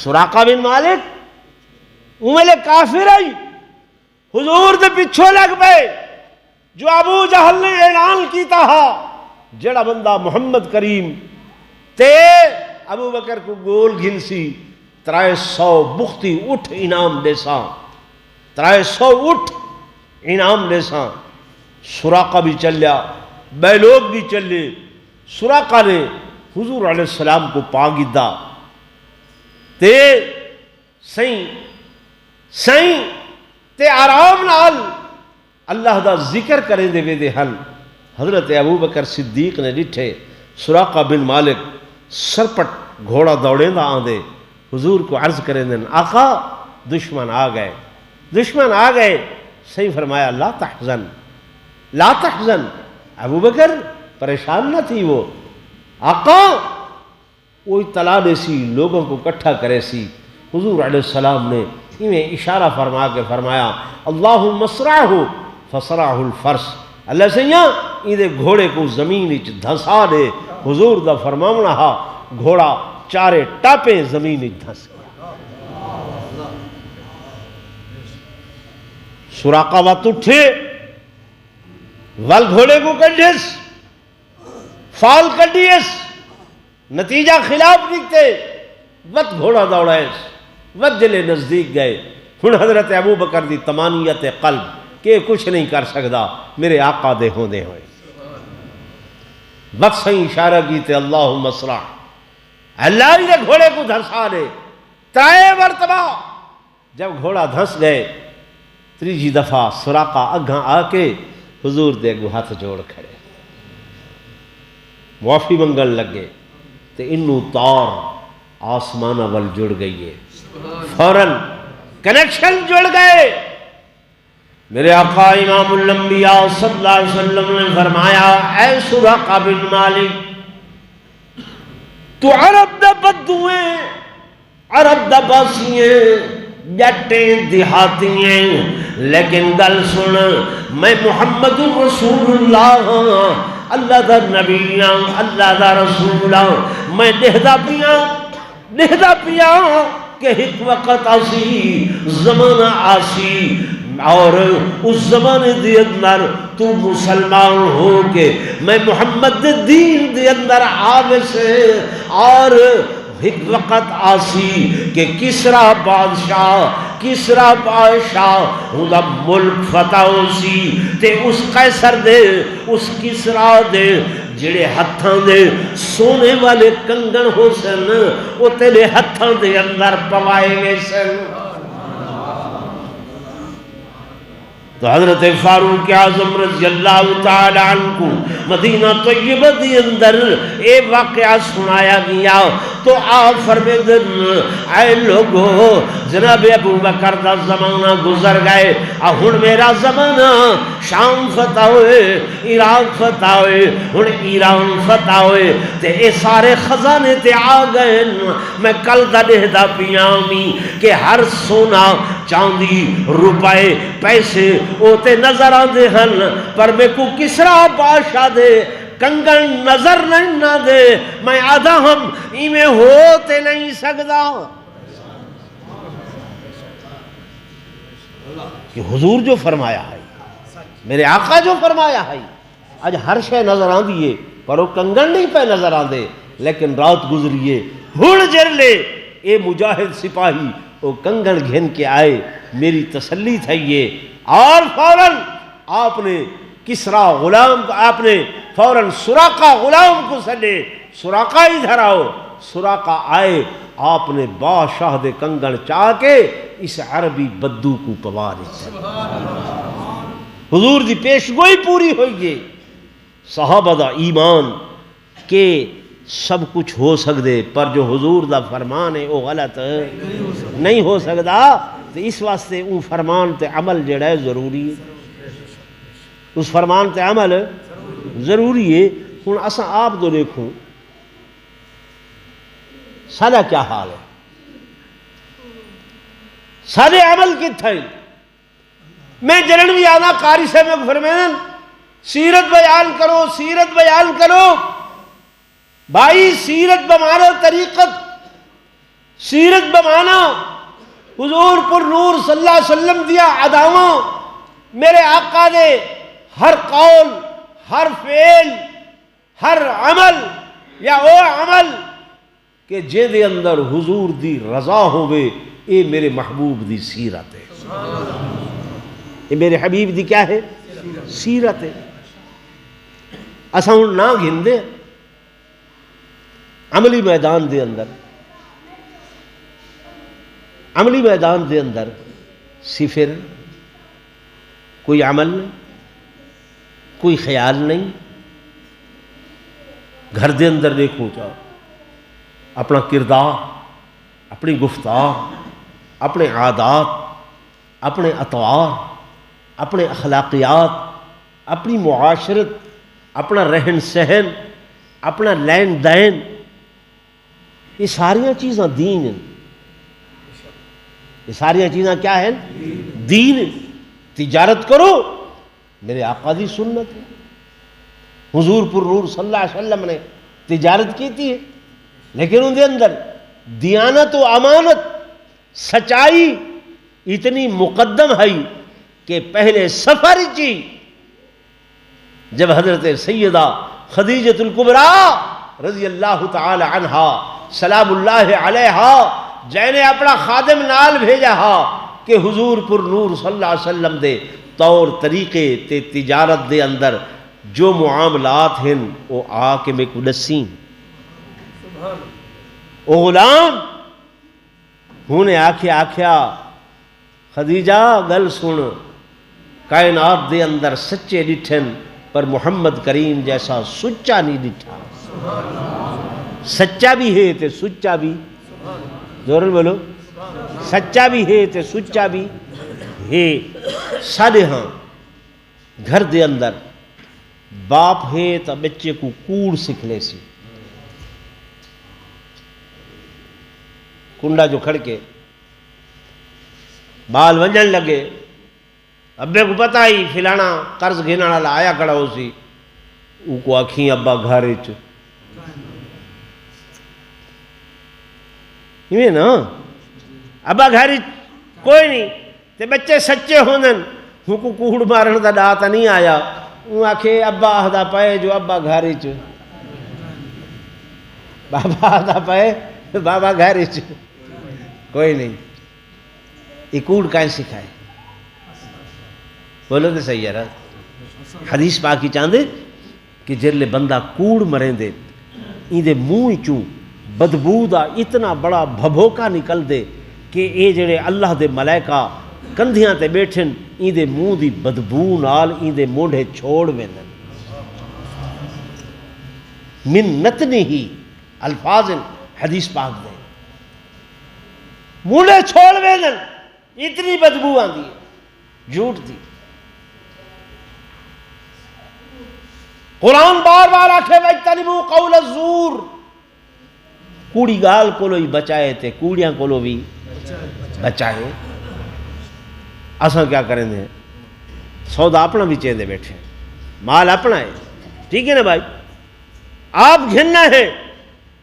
سراقہ بن مالک اوملے کافر آئی حضور دے پچھو لگ پے، جو ابو جہل نے اعلان کیتا ہا جڑا بندہ محمد کریم تے ابو بکر کو گول گھنسی 300 بختی اٹھ انعام دے ساں، 300 اٹھ انعام دے ساں۔ سراقہ بھی چلیا، بے لوگ بھی چلے۔ سراقہ نے حضور علیہ السلام کو پاگیدہ تے سائیں تے آرام نال اللہ دا ذکر کریں دے ویدے ہن۔ حضرت ابو بکر صدیق نے ڈٹھے سراقہ بن مالک سرپٹ گھوڑا دوڑیں دا آندے حضور کو عرض کریں دیں آقا دشمن آ گئے، دشمن آ گئے۔ صحیح فرمایا لا تحزن لا تحزن، ابو بکر پریشان نہ تھی وہ، آقا وہ اطلاع دے سی لوگوں کو کٹھا کرے سی۔ حضور علیہ السلام نے انہیں اشارہ فرما کے فرمایا اللہم اسرعہ فسرعہ الفرس، اللہ سیاں ایدے گھوڑے کو زمین اچ دھسا دے۔ حضور دا فرماونا ہا گھوڑا چارے ٹاپیں زمین اچ دھس گیا۔ سراقہ وقت اٹھے ول گھوڑے کو کڈھس فال کڈیس، نتیجہ خلاف نکتے وقت گھوڑا دوڑائیس، وقت جلے نزدیک گئے۔ ہن حضرت ابو بکر دی تمانیت قلب کہ کچھ نہیں کر سکتا میرے آقا دے ہوندے ہوئے، وقت صحیح اشارہ کیتے اللہم اسرع، اللہ ہی دے گھوڑے کو دھسا دے۔ 3 مرتبہ جب گھوڑا دھس گئے، 3 دفعہ سراقہ اگھاں آ کے حضور دے گو ہاتھ جوڑ کھڑے، معافی منگل لگے تے انو تار آسمانہ وال جڑ گئی ہے، فوراً کنیکشن جڑ گئے۔ میرے آقا امام الانبیاء صلی اللہ علیہ وسلم نے فرمایا اے سراقہ بن مالک تو عرب دا بدویں، عرب دا باسییں، جٹیں دیہاتییں، لیکن گل سن میں محمد رسول اللہ ہاں، اللہ دا نبی ہاں، اللہ دا رسول ہاں۔ میں دہدا پیا کہ ایک وقت آسی زمانہ آسی اور اس زمانے دے اندر تو مسلمان ہو کے میں محمد دین دے اندر آوے سے، اور ایک وقت آسی کہ کسرا بادشاہ ہوں دا ملک فتح ہو سی تے اس قیصر دے اس کسرا دے جڑے ہتھاں دے سونے والے کنگن ہو سن وہ تیرے ہتھاں دے اندر پوائے گئے سن۔ تو حضرت فاروق اعظم رضی اللہ تعالی عنہ کو مدینہ طیبہ دی اندر اے واقعہ سنایا گیا تو آپ فرمیدن اے لوگو جناب ابو بکر دا زمانہ گزر گئے، ہن میرا زمانہ شام فتح ہوئے، عراق فتح ہوئے، ہن ایران فتح ہوئے تے اے سارے خزانے تے آ گئے۔ میں کل دا دہدا پیامی کہ ہر سونا چاندی روپے پیسے اوتے نظر آندے ہن، پر میں کو کسرا بادشاہ دے کنگن نظر نہیں نہ دے، میں آدھا ہم ایمیں ہوتے نہیں سکتا کہ حضور جو فرمایا ہے میرے آقا جو فرمایا ہے اج ہر شے نظر آندی ہے پر وہ کنگن نہیں پہ نظر آندے، لیکن رات گزریے ہن جر لے اے مجاہد سپاہی وہ کنگن گھن کے آئے، میری تسلی تھئیے۔ اور فوراً آپ نے کسرا غلام کو، آپ نے فوراً سراقہ غلام کو سدے، سراقہ ادھر آؤ۔ سراقہ آئے، آپ نے بادشاہ دے کنگن چاہ کے اس عربی بدو کو پوا دیتا۔ حضور دی پیشگوئی پوری ہوئی گئی۔ صحابہ دا ایمان کہ سب کچھ ہو سکدے پر جو حضور دا فرمان ہے وہ غلط نہیں ہو سکدا، تو اس واسطے وہ فرمان تے عمل جڑا ہے ضروری ہے، اس فرمان تے عمل ضروری ہے۔ ہن اساں آپ تو دیکھوں سارا کیا حال ہے، سارے عمل کتھے؟ میں جنن بھی آنا قاری صاحب میں فرمائن سیرت بیان کرو، سیرت بیان کرو۔ بھائی سیرت بمانا طریقت، سیرت بمانا حضور پر نور صلی اللہ علیہ وسلم دیا اداواں، میرے آقا دے ہر قول، ہر فعل، ہر عمل یا او عمل کہ جے دے اندر حضور دی رضا ہوئے، اے میرے محبوب دی سیرت ہے، یہ میرے حبیب دی کیا ہے؟ سیرت ہے۔ اساں ہن نہ گھندے عملی میدان دے اندر، عملی میدان دے اندر صفر، کوئی عمل نہیں، کوئی خیال نہیں۔ گھر دے اندر دیکھو جاؤ، اپنا کردار، اپنی گفتار، اپنے عادات، اپنے اطوار، اپنے اخلاقیات، اپنی معاشرت، اپنا رہن سہن، اپنا لین دین، یہ ساریاں چیزاں دین ہیں، یہ ساریاں چیزاں کیا ہیں؟ دین ہیں۔ تجارت کرو، میرے آقا دی سنت ہے، حضور پر نور صلی اللہ علیہ وسلم نے تجارت کی تھی، لیکن ان دے اندر دیانت و امانت، سچائی اتنی مقدم ہے کہ پہلے سفر چی جب حضرت سیدہ خدیجۃ الکبریٰ رضی اللہ تعالی عنہا سلام اللہ علیہا جینے اپنا خادم نال بھیجا ہا کہ حضور پر نور صلی اللہ علیہ وسلم دے طور طریقے تے تجارت دے اندر جو معاملات ہیں وہ آ کے میں کو دسیں۔ او غلام ہونے آکھیا خدیجہ گل سن، کائنات دے اندر سچے ڈٹھن پر محمد کریم جیسا سچا نہیں ڈٹھا، سچا بھی ہے تے سچا بھی، زورن بولو، سچا بھی ہے تے سچا بھی ہے۔ ساڑھے ہاں گھر دے اندر باپ ہے تو بچے کو کوڑ سکھ لے سی، کنڈا جو کھڑ کے بال ونجن لگے، ابے کو پتہ ہی فلانا قرض گھننا والا آیا کھڑا ہو سی، او کو آکھیں ابا گھارے چ ہمیں نا ابا گھاری کوئی نہیں، تے بچے سچے ہوندن، ہوں کو کوڑ مارن دا ڈاتا نہیں آیا، وہ آکھے ابا آہدا پائے جو ابا گھاری چ، بابا آہدا پائے بابا گھاری چ، کوئی نہیں۔ یہ کوڑ کائیں سکھائے؟ بولو تو صحیح ہے۔ حدیث پاکی چاندے کہ جرلے بندہ کوڑ مریں دے این دے منہ چوں بدبو دا اتنا بڑا بھبوکا نکل دے کہ اے جڑے اللہ دے ملائکہ کندھیاں تے بیٹھن این دے منہ دی بدبو نال این دے مونڈے چھوڑ ویندن، من نتنہی الفاظ حدیث پاک دے مونڈے چھوڑ ویندن، اتنی بدبو آندی ہے جھوٹ دی۔ قرآن بار بار آکھے وَاجْتَنِبُوا قَوْلَ الزُّورِ، کوڑی گال کولو ہی بچائے تے کوڑیاں کولو بھی بچائے۔ اساں کیا کریں دے؟ سودا اپنا بھی چیندے بیٹھے، مال اپنا ہے، ٹھیک ہے نا بھائی؟ آپ گھننا ہے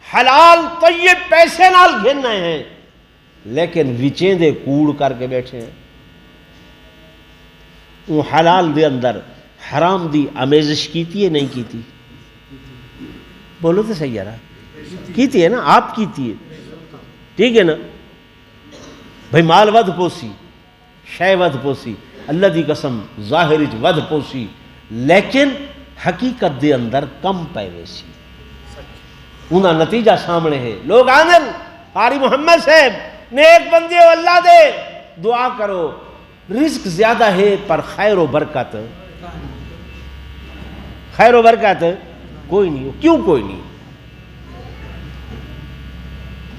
حلال طیب پیسے نال گھننا ہے، لیکن وچیں دے کوڑ کر کے بیٹھے ہیں۔ وہ حلال دے اندر حرام دی آمیزش کیتی ہے نہیں کیتی؟ بولو تو صحیح یار، کیتی ہے نا؟ آپ کیتی ہے، ٹھیک ہے نا بھائی؟ مال ود پوسی، شے ود پوسی، اللہ دی قسم ظاہر ود پوسی، لیکن حقیقت دے اندر کم پے ویسی، انہاں نتیجہ سامنے ہے۔ لوگ آنن قاری محمد صاحب نیک بندے ہو، اللہ دے دعا کرو، رزق زیادہ ہے پر خیر و برکت، خیر و برکت کوئی نہیں۔ کیوں کوئی نہیں؟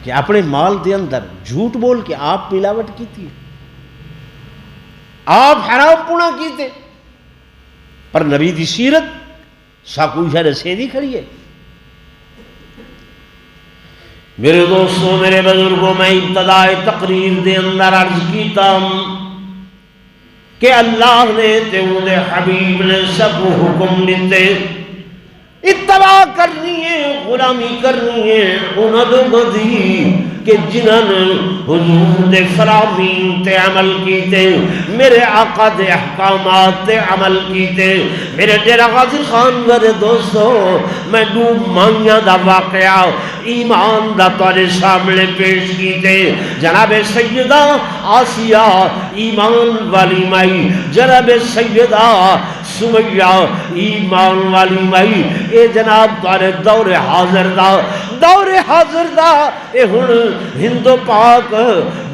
کہ اپنے مال دے اندر جھوٹ بول کے آپ ملاوٹ کی تھی، آپ حرام پونا کیتے، پر نبی دی سیرت ساکوئی شاید سیدھی کھڑی ہے۔ میرے دوستوں، میرے بزرگوں، میں ابتدائی تقریر دے اندر عرض کیتا کہ اللہ نے تے انہوں نے حبیب نے سب حکم دیتے، اتباع کرنی ہے، غلامی کرنی ہے انہوں لوگوں دی کہ جنہوں نے حضور دے فرامین تے عمل کیتے، میرے آقا دے احکامات تے عمل کیتے۔ میرے ڈیرہ غازی خان میرے دوستو، میں دو مانیاں دا واقعہ ایمان دا تارے سامنے پیش کیتے۔ جناب سیدہ آسیہ ایمان والی مائی، جناب سیدہ سمیہ ایمان والی مائی، اے جناب تارے دور حاضر دا اے ہن ہندو پاک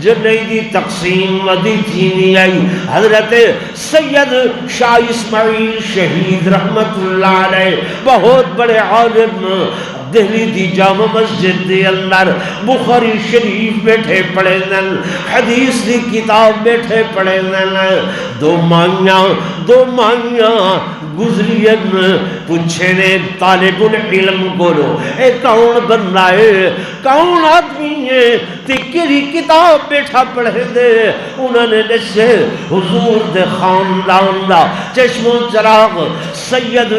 جنہی دی تقسیم ودی تھینی آئی۔ حضرت سید شاہ اسماعیل شہید رحمت اللہ علیہ بہت بڑے عالم، دہلی دی جامع مسجد دے اندر بخاری شریف بیٹھے پڑھے نن، حدیث دی کتاب بیٹھے پڑھے نن۔ دو مانیاں گزرین پوچھے نے طالب العلم کولو، اے کون بندہ ہے، کون آدمی ہے، تے کیری کتاب بیٹھا پڑھے دے؟ انہوں نے دسے حضور دے خاندان دا چشم و چراغ سید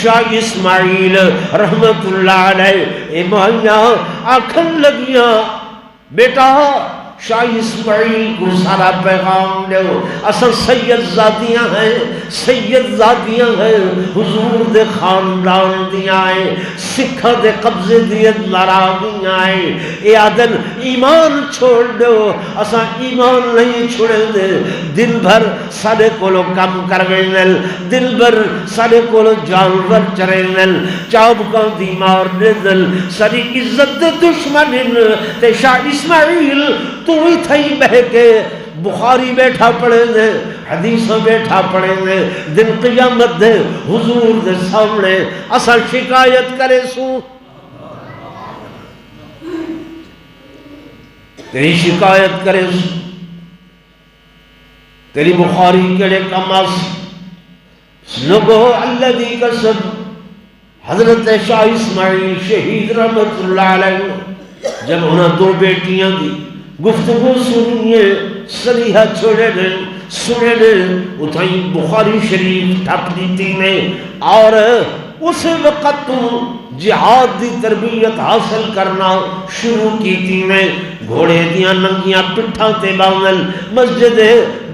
شاہ اسماعیل رحمت اللہ علیہ۔ ایمانیاں آکھن لگیاں بیٹا شاہ اسماعیل کو سارا پیغام دے، اصل سید زادیاں ہیں، حضور دے خاندان دیاں ہیں، سکھا دے قبضے دیت لڑا دیاں ہیں۔ اے آدن ایمان چھوڑ دو، اصلا ایمان نہیں چھوڑے دے، دن بھر سارے کولو کم کروینل، دن بھر سارے کولو جانور چرینل، چابکاں دی مار دیدل، ساری عزت دے دشمنن تے شاہ اسماعیل تو ہی تھئی بہ کے بخاری بیٹھا پڑھے دے، حدیث بیٹھا پڑھے دے، دن قیامت دے حضور دے سامنے اصل شکایت کرے سو، تیری شکایت کرے سو، تیری بخاری کڑے کماس لوگو اللہ دی قسم۔ حضرت شاہ اسماعیل شہید رحمت اللہ علیہ جب انہاں دو بیٹیاں دی گفتگو سنیے، سریحہ چھوڑے دیں، سنے دیں، اتھائی بخاری شریف ٹھپ دیتی نے، اور اس وقت تو جہاد دی تربیت حاصل کرنا شروع کی تھی نے۔ گھوڑے دیاں ننگیاں پٹھاں تے باندل مسجد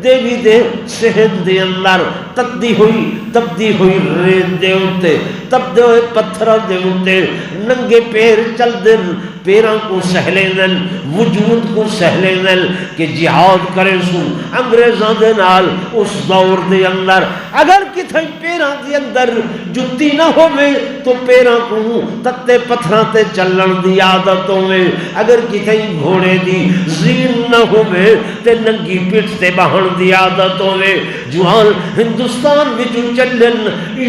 دیوی دے صحت دے اندر تبدی ہوئی ریت دے ہوتے، تبدے ہوئے پتھرہ دے ہوتے، ننگے پیر چل دن، پیران کو سہلے دن، وجود کو سہلے دن کہ جہاد کرے سو انگریزان دے نال۔ اس دور دے اندر اگر کتھائی پیران دے اندر جتی نہ ہوئے تو پیران کو تتے پتھران تے چلن دی عادتوں میں، اگر کتھائی گھوڑے دی زین نہ ہوئے تے ننگی پیٹ تے بہن دی عادتوں میں۔ جوان ہندوستان میں جو چلن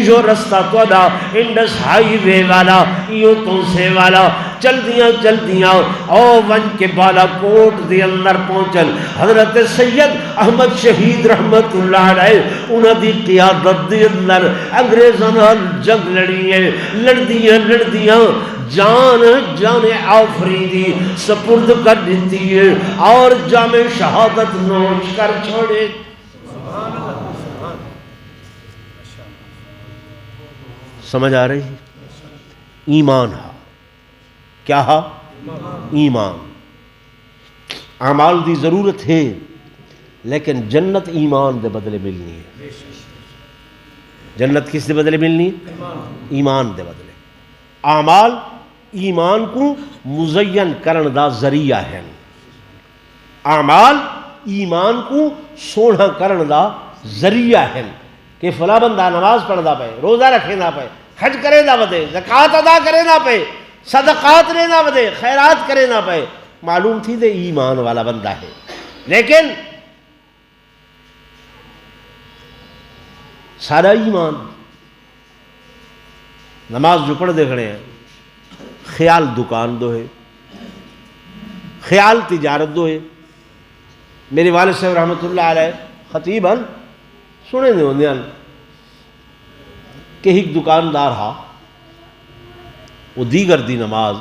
جو رستہ توڑا انڈس ہائی وے والا، یہ تو سے والا چل دیاں او ون کے بالا کوٹ دے اندر پہنچل۔ حضرت سید احمد شہید رحمت اللہ علیہ انہاں دی قیادت دے اندر انگریزاں جنگ لڑدیاں جان آفریدی سپرد کر دیتی ہے اور جام شہادت نوش کر چھوڑے۔ سمجھ آ رہی؟ ایمان ہا کیا ہا؟ ایمان۔ اعمال دی ضرورت ہے لیکن جنت ایمان دے بدلے ملنی ہے۔ جنت کس دے بدلے ملنی؟ ایمان دے بدلے. اعمال ایمان کو مزین کرن دا ذریعہ ہے. اعمال ایمان کو سونا کرن دا ذریعہ ہے کہ فلاں بندہ نماز پڑھدا پے، روزہ رکھے نہ پے، حج کرے نہ ودے، زکوٰۃ ادا کرے نہ پے، صدقات لے نہ ودے، خیرات کرے نہ پے، معلوم تھی دے ایمان والا بندہ ہے. لیکن سارا ایمان نماز جو پڑھ دے کھڑے ہیں، خیال دکان دو ہے، خیال تجارت دو ہے. میرے والد صاحب رحمۃ اللہ علیہ خطیب ہیں، سنے دے ہوندے ہیں کہ ایک دکاندار ہا وہ دیگر دی نماز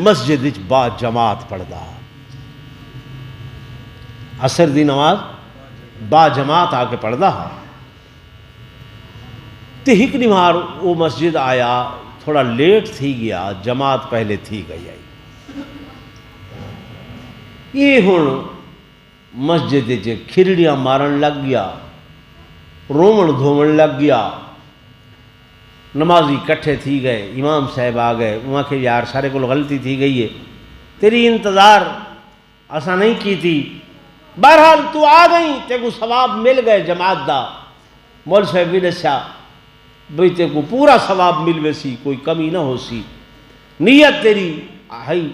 مسجد وچ با جماعت پڑھدا، عصر دی نماز با جماعت آ کے پڑھدا ہا. تے ایک نمار وہ مسجد آیا، تھوڑا لیٹ تھی گیا، جماعت پہلے تھی گئی آئی. یہ ہن مسجد چ کھرڑیاں مارن لگ گیا، رومن دھومن لگ گیا. نمازی کٹھے تھی گئے، امام صاحب آ گئے، وہاں کہ یار سارے کو غلطی تھی گئی ہے، تیری انتظار اسا نہیں کی تھی، بہرحال تو آ گئی، تے کو ثواب مل گئے جماعت دا. مول صاحب بھی دسیا بھئی تے کو پورا ثواب مل ویسی، کوئی کمی نہ ہو سی، نیت تیری آئی.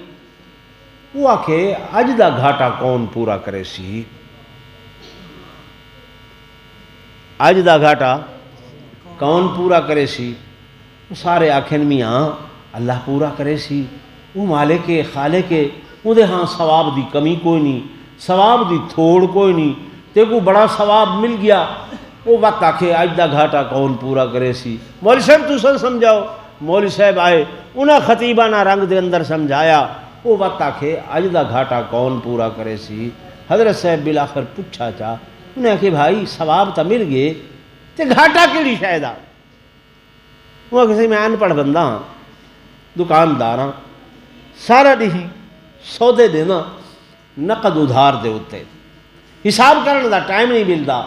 وہ آکھے اج دا گھاٹا کون پورا کرے سی؟ اج دا گھاٹا کون پورا کرے سی؟ سارے آکھن میاں اللہ پورا کرے سی، وہ مالک خالق کے، وہ دے ہاں ثواب دی کمی کوئی نہیں، ثواب دی تھوڑ کوئی نہیں، تے کو بڑا ثواب مل گیا. وہ وقت آکھے اج دا گھاٹا کون پورا کرے سی؟ مولوی صاحب تساں سمجھاؤ. مولوی صاحب آئے، انہاں خطیبانہ رنگ دے اندر سمجھایا. وہ وقت آکھے اج دا گھاٹا کون پورا کرے سی؟ حضرت صاحب بالآخر پوچھا چا، انہیں آکھے بھائی ثواب تا مل گئے تے گھاٹا کیڑی شاید آ؟ وہ آکھے میں ان پڑھ بندہ ہاں، دکاندار ہاں، سارا نہیں سودے دینا نقد ادھار دے ہوتے، حساب کرنے دا ٹائم نہیں ملتا،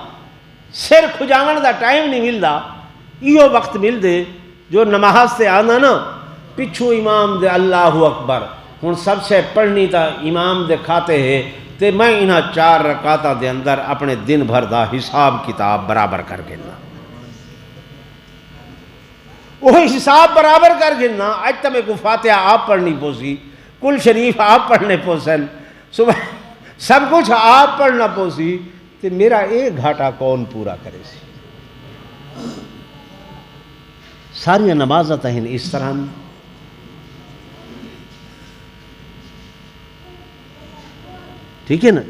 سر کھجاون دا ٹائم نہیں ملتا. یہ وقت مل دے جو نماز سے آنا نا پچھو امام دے اللہ اکبر، ہن سب سے پڑھنی تا امام دے کھاتے ہے، تے میں انہاں 4 رکعتاں دے اندر اپنے دن بھر دا حساب کتاب برابر کر گنا. وہ حساب برابر کر گنا. اج تک میں کو فاتحہ آپ پڑھنی پوسی، کل شریف آپ پڑھنے پوسن، صبح سب کچھ آپ پڑھنا پوسی، تے میرا ایک گھاٹا کون پورا کرے سی؟ ساری نمازاں تہن اس طرح نہیں. ٹھیک ہے نا؟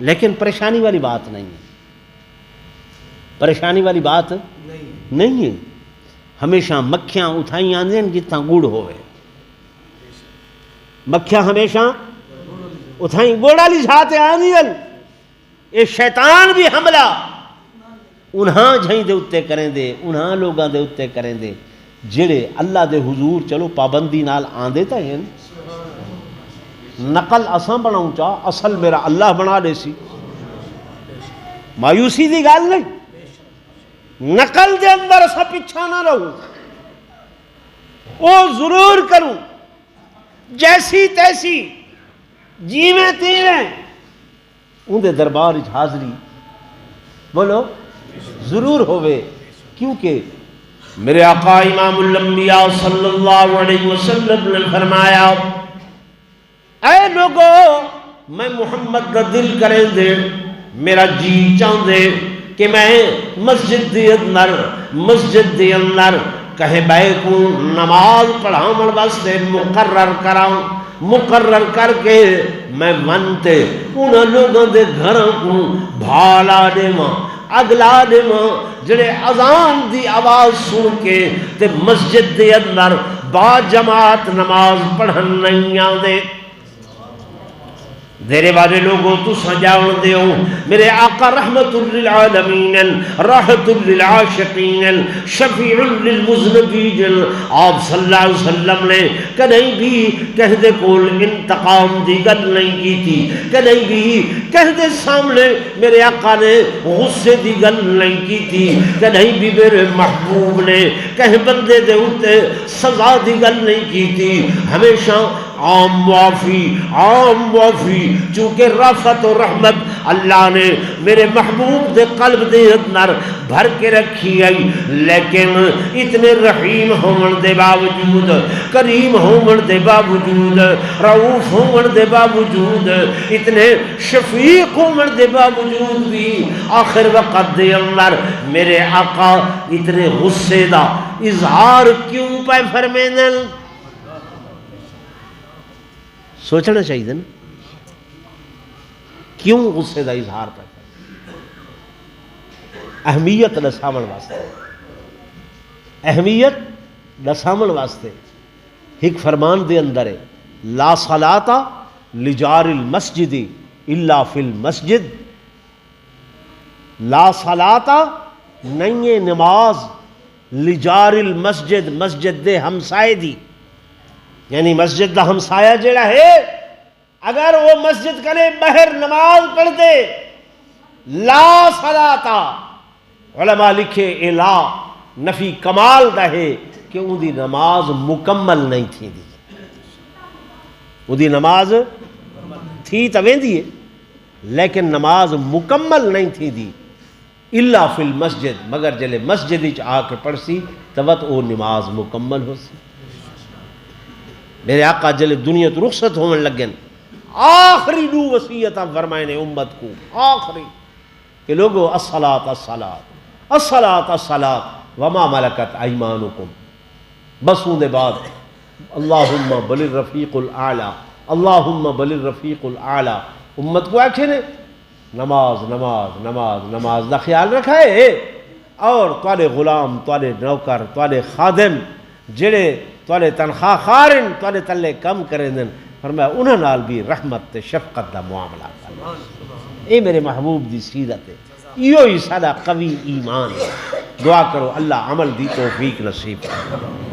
لیکن پریشانی والی بات نہیں ہے، پریشانی والی بات نہیں ہے. ہمیشہ مکھیاں اتھائی آندیں جتنا گڑ ہوئے، مکھیاں ہمیشہ اتھائی گوڑا لی جھاتے آندیں. اے شیطان بھی حملہ انہاں جھائیں دے اتے کریں دے، انہاں لوگاں دے اتے کریں دے جڑے اللہ دے حضور چلو پابندی نال آندے تا ہیں. نقل اساں بناؤں چاہ، اصل میرا اللہ بنا دے سی. مایوسی دی گال نہیں، نقل دے اندر اسا پیچھا نہ رہوں، او ضرور کروں جیسی تیسی جی میں تیریں ان دے دربار حاضری بولو ضرور ہوئے. کیونکہ میرے آقا امام الانبیاء صلی اللہ علیہ وسلم نے فرمایا اے لوگو میں محمد دا دل کریں دے، میرا جی چاہوں دے کہ میں مسجد دے اندر کہیں بے کو نماز پڑھاؤں واسطے مقرر کر کے میں منتے انہاں لوگوں دے گھروں کو بھالا دے ماں اگلا دے ماں جڑے اذان دی آواز سن کے تے مسجد دے اندر با جماعت نماز پڑھن نہیں آن دے. میرے والے لوگوں تو سجاؤ دیو میرے آقا رحمت للعالمین راحت للعاشقین شفیع للمذنبین آپ صلی اللہ علیہ وسلم نے کدیں بھی کہہ دے کول انتقام دی گل نہیں کی تھی، کدیں بھی کہہ دے سامنے میرے آقا نے غصے دی گل نہیں کی تھی، کدیں بھی میرے محبوب نے کہہ بندے دے اوتے سزا دی گل نہیں کی تھی، ہمیشہ عام معافی چونکہ رافت و رحمت اللہ نے میرے محبوب دے قلب دے اندر بھر کے رکھی ہے، لیکن اتنے رحیم ہون دے باوجود، کریم ہون دے باوجود، رؤوف ہون دے باوجود، اتنے شفیق ہون دے باوجود بھی آخر وقت دے اندر میرے آقا اتنے غصے دا اظہار کیوں پہ فرمیندن؟ سوچنا چاہیے نا کیوں غصے دا اظہار پہ اہمیت دساون واسطے، اہمیت دساون واسطے ایک فرمان دے اندر ہے لا صلاۃ لجار المسجد الا فی المسجد، لا صلاۃ نہیں ہے نماز لجار المسجد مسجد دے ہمسائے دی، یعنی مسجد دا ہمسایہ جڑا ہے اگر وہ مسجد کرے بہر نماز پڑھ دے لا صلاۃ، علماء لکھے الا نفی کمال دا ہے کہ ان دی نماز مکمل نہیں تھی دی، ان دی نماز تھی تو ویندی ہے لیکن نماز مکمل نہیں تھی دی، الا فی المسجد مگر جلے مسجد وچ آ کے پڑھ سی تبت وہ نماز مکمل ہو سی۔ میرے آقا جلے دنیا تو رخصت ہونے لگن آخری دو وصیتاں فرمائے نے امت کو، آخری کہ لوگو الصلاۃ الصلاۃ الصلاۃ الصلاۃ وما ملکت ایمانکم، بس اون دے بعد اللہم بل الرفیق الاعلی، اللہم بل الرفیق الاعلی، امت کو آکھے نے نماز نماز نماز نماز دا خیال رکھا ہے، اور توارے غلام توارے نوکر توارے خادم جڑے توارے تنخواہ خارن توارے تلے کم کریں دن، فرمایا انہاں نال بھی رحمت تے شفقت دا معاملہ کرنا۔ اے میرے محبوب دی سیرت ہے، یہ ہی سادہ قوی ایمان ہے۔ دعا کرو اللہ عمل دی توفیق نصیب کرے۔